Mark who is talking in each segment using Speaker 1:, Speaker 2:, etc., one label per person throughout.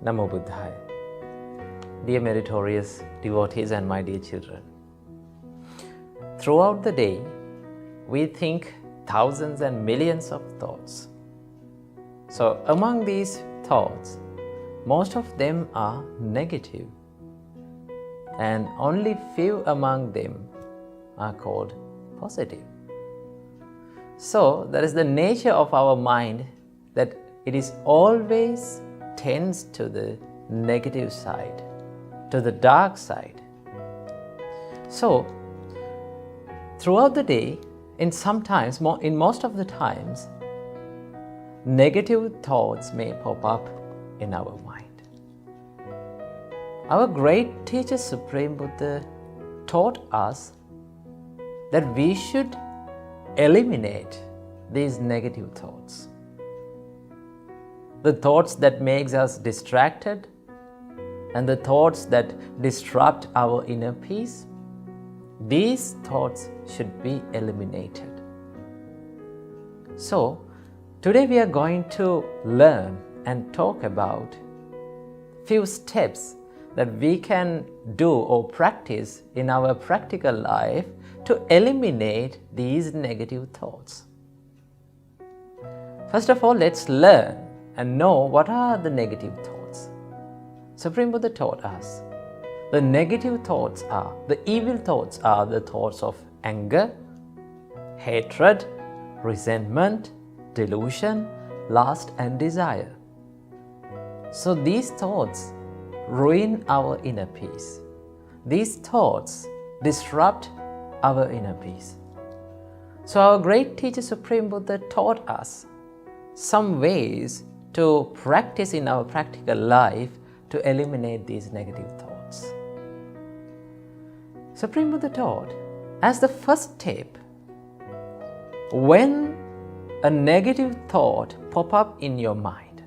Speaker 1: Namo Buddhaya. Dear meritorious devotees and my dear children, throughout the day, we think thousands and millions of thoughts. So among these thoughts, most of them are negative, and only few among them are called positive. So that is the nature of our mind, that it is always tends to the negative side, to the dark side. So throughout the day, in most of the times, negative thoughts may pop up in our mind. Our great teacher Supreme Buddha taught us that we should eliminate these negative thoughts. The thoughts that makes us distracted and the thoughts that disrupt our inner peace, these thoughts should be eliminated. So, today we are going to learn and talk about few steps that we can do or practice in our practical life to eliminate these negative thoughts. First of all, let's learn and know what are the negative thoughts. Supreme Buddha taught us the negative thoughts are, the evil thoughts are the thoughts of anger, hatred, resentment, delusion, lust and desire. So these thoughts ruin our inner peace. These thoughts disrupt our inner peace. So our great teacher Supreme Buddha taught us some ways to practice in our practical life to eliminate these negative thoughts. Supreme Buddha taught, as the first step, when a negative thought pop up in your mind.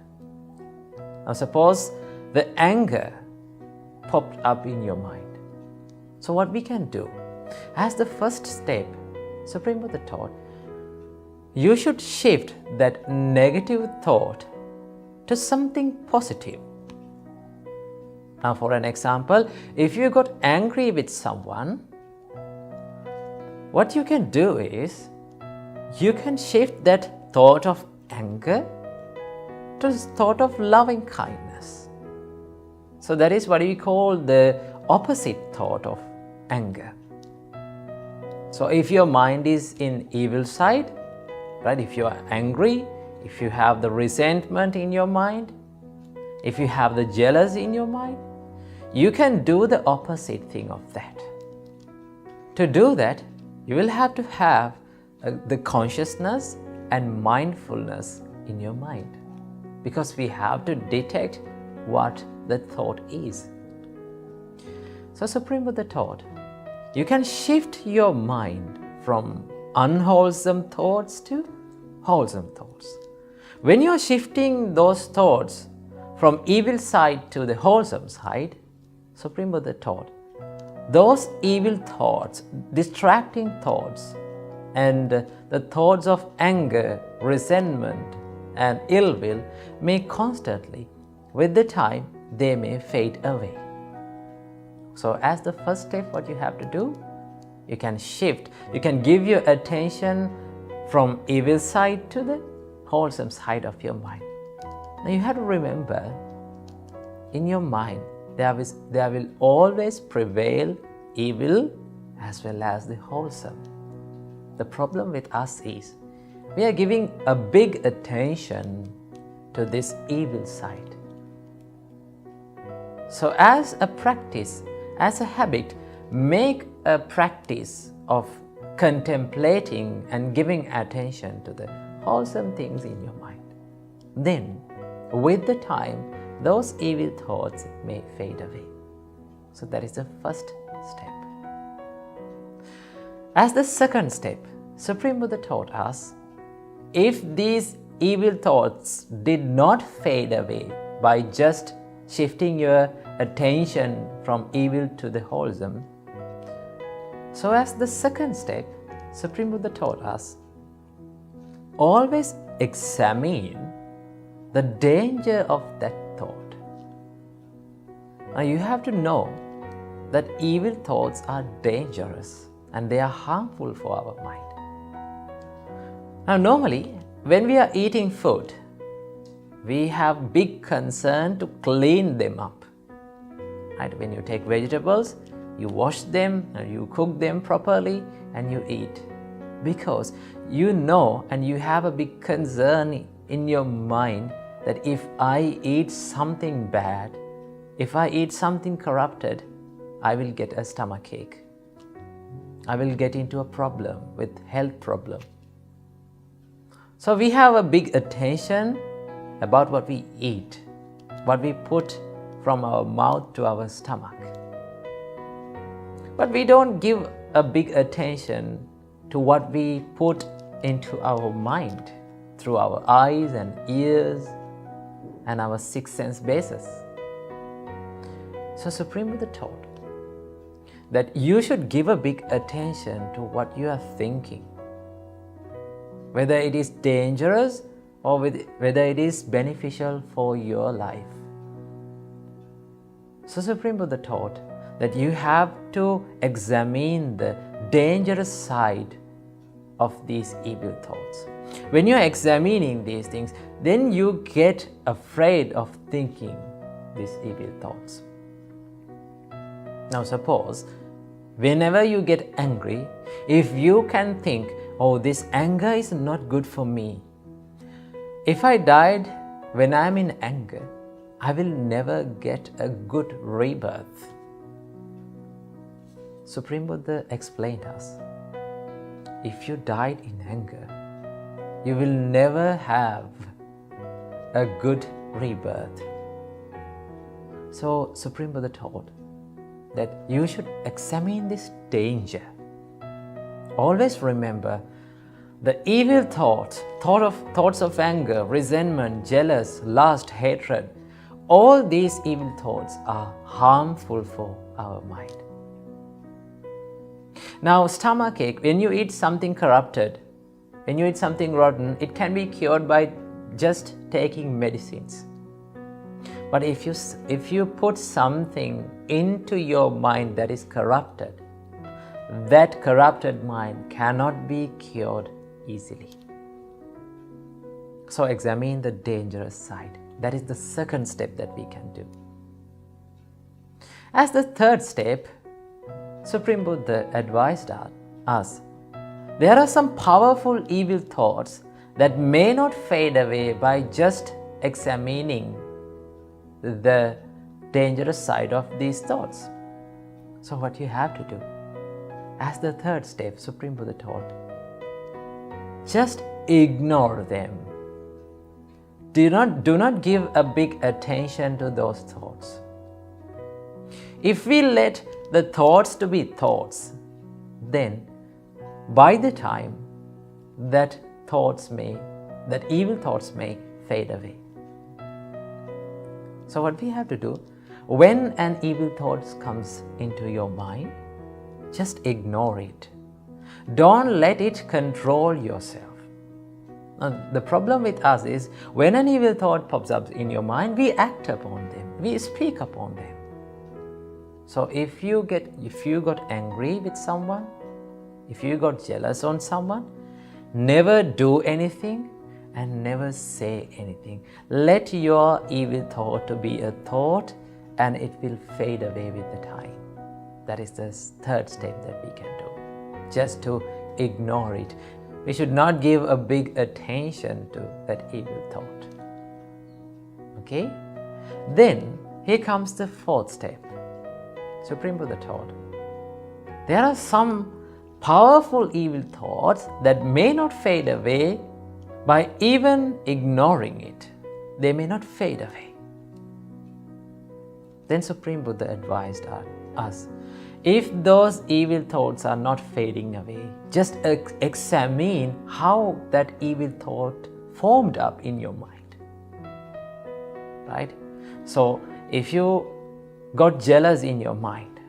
Speaker 1: Now suppose the anger popped up in your mind. So what we can do? As the first step, Supreme Buddha taught, you should shift that negative thought to something positive. Now for an example, if you got angry with someone, what you can do is, you can shift that thought of anger to thought of loving kindness. So that is what we call the opposite thought of anger. So if your mind is in evil side, right, if you are angry, if you have the resentment in your mind, if you have the jealousy in your mind, you can do the opposite thing of that. To do that, you will have to have the consciousness and mindfulness in your mind, because we have to detect what the thought is. So Supreme Buddha taught, you can shift your mind from unwholesome thoughts to wholesome thoughts. When you are shifting those thoughts from evil side to the wholesome side, Supreme Buddha taught, those evil thoughts, distracting thoughts, and the thoughts of anger, resentment, and ill will may constantly, with the time, they may fade away. So as the first step, what you have to do, you can shift, you can give your attention from evil side to the wholesome side of your mind. Now you have to remember, in your mind, there will always prevail evil as well as the wholesome. The problem with us is, we are giving a big attention to this evil side. So as a practice, as a habit, make a practice of contemplating and giving attention to the wholesome things in your mind. Then, with the time, those evil thoughts may fade away. So that is the first step. As the second step, Supreme Buddha taught us, if these evil thoughts did not fade away by just shifting your attention from evil to the wholesome, so as the second step, Supreme Buddha taught us, always examine the danger of that thought. Now you have to know that evil thoughts are dangerous and they are harmful for our mind. Now normally, when we are eating food, we have big concern to clean them up. Right? When you take vegetables, you wash them and you cook them properly and you eat. Because you know and you have a big concern in your mind that if I eat something bad, if I eat something corrupted, I will get a stomachache. I will get into a problem with health problem. So we have a big attention about what we eat, what we put from our mouth to our stomach. But we don't give a big attention to what we put into our mind through our eyes and ears and our sixth sense basis. So Supreme Buddha taught that you should give a big attention to what you are thinking, whether it is dangerous or whether it is beneficial for your life. So Supreme Buddha taught that you have to examine the dangerous side of these evil thoughts. When you are examining these things, then you get afraid of thinking these evil thoughts. Now suppose, whenever you get angry, if you can think, oh, this anger is not good for me. If I died when I am in anger, I will never get a good rebirth. Supreme Buddha explained us, if you died in anger, you will never have a good rebirth. So Supreme Buddha taught that you should examine this danger. Always remember the evil thoughts of anger, resentment, jealous, lust, hatred, all these evil thoughts are harmful for our mind. Now, stomachache, when you eat something corrupted, when you eat something rotten, it can be cured by just taking medicines. But if you put something into your mind that is corrupted, that corrupted mind cannot be cured easily. So examine the dangerous side. That is the second step that we can do. As the third step, Supreme Buddha advised us, there are some powerful evil thoughts that may not fade away by just examining the dangerous side of these thoughts. So what you have to do, as the third step, Supreme Buddha taught, just ignore them. Do not give a big attention to those thoughts. If we let the thoughts to be thoughts, then by the time that evil thoughts may fade away. So what we have to do, when an evil thought comes into your mind, just ignore it. Don't let it control yourself. Now, the problem with us is when an evil thought pops up in your mind, we act upon them, we speak upon them. So if you got angry with someone, if you got jealous on someone, never do anything and never say anything. Let your evil thought to be a thought and it will fade away with the time. That is the third step that we can do. Just to ignore it. We should not give a big attention to that evil thought. Okay? Then, here comes the fourth step. Supreme Buddha taught, there are some powerful evil thoughts that may not fade away by even ignoring it. They may not fade away. Then Supreme Buddha advised us, if those evil thoughts are not fading away, just examine how that evil thought formed up in your mind. Right? So, if you got jealous in your mind,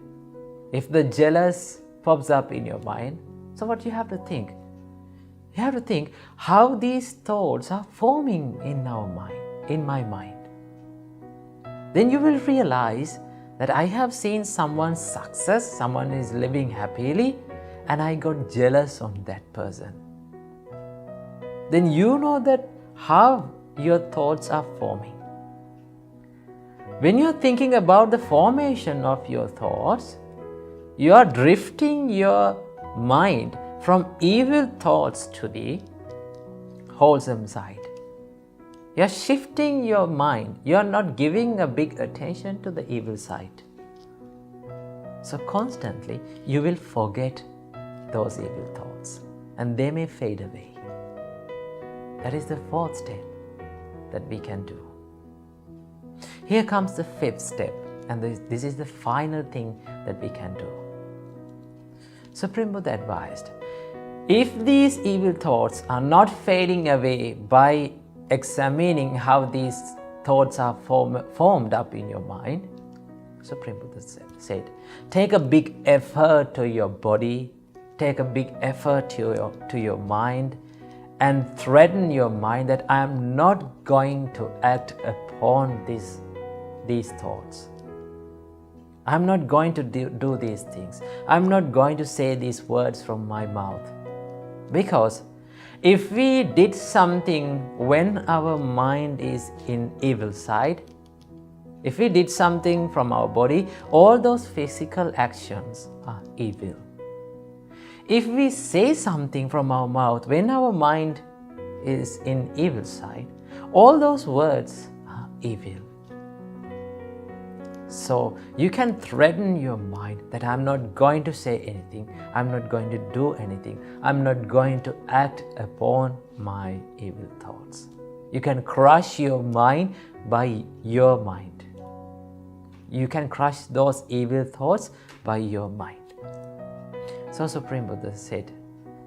Speaker 1: if the jealous pops up in your mind, so what you have to think? You have to think how these thoughts are forming in our mind, in my mind. Then you will realize that I have seen someone's success, someone is living happily, and I got jealous on that person. Then you know that how your thoughts are forming. When you're thinking about the formation of your thoughts, you are drifting your mind from evil thoughts to the wholesome side. You're shifting your mind. You're not giving a big attention to the evil side. So constantly you will forget those evil thoughts and they may fade away. That is the fourth step that we can do. Here comes the fifth step, and this is the final thing that we can do. Supreme Buddha advised, if these evil thoughts are not fading away by examining how these thoughts are formed up in your mind, Supreme Buddha said, take a big effort to your body, take a big effort to your mind, and threaten your mind that I am not going to act upon these thoughts. I'm not going to do these things. I'm not going to say these words from my mouth. Because if we did something when our mind is in evil side, if we did something from our body, all those physical actions are evil. If we say something from our mouth when our mind is in evil side, all those words are evil. So you can threaten your mind that I'm not going to say anything, I'm not going to do anything, I'm not going to act upon my evil thoughts. You can crush your mind by your mind. You can crush those evil thoughts by your mind. So Supreme Buddha said,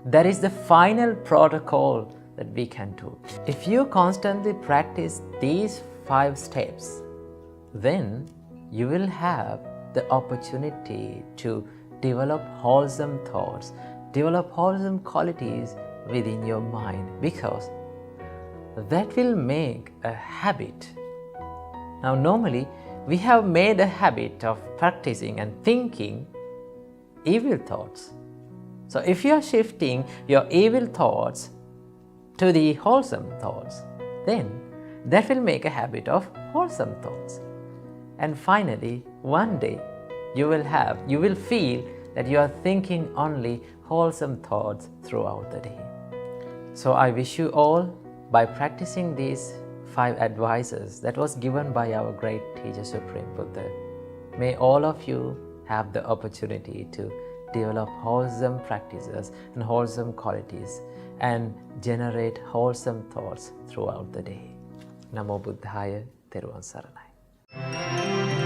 Speaker 1: that is the final protocol that we can do. If you constantly practice these 5 steps, then you will have the opportunity to develop wholesome thoughts, develop wholesome qualities within your mind, because that will make a habit. Now normally we have made a habit of practicing and thinking evil thoughts. So if you are shifting your evil thoughts to the wholesome thoughts, then that will make a habit of wholesome thoughts. And finally, one day you will feel that you are thinking only wholesome thoughts throughout the day. So I wish you all, by practicing these 5 advices that was given by our great teacher Supreme Buddha, may all of you have the opportunity to develop wholesome practices and wholesome qualities and generate wholesome thoughts throughout the day. Namo Buddhaya, Theruvan Saranai.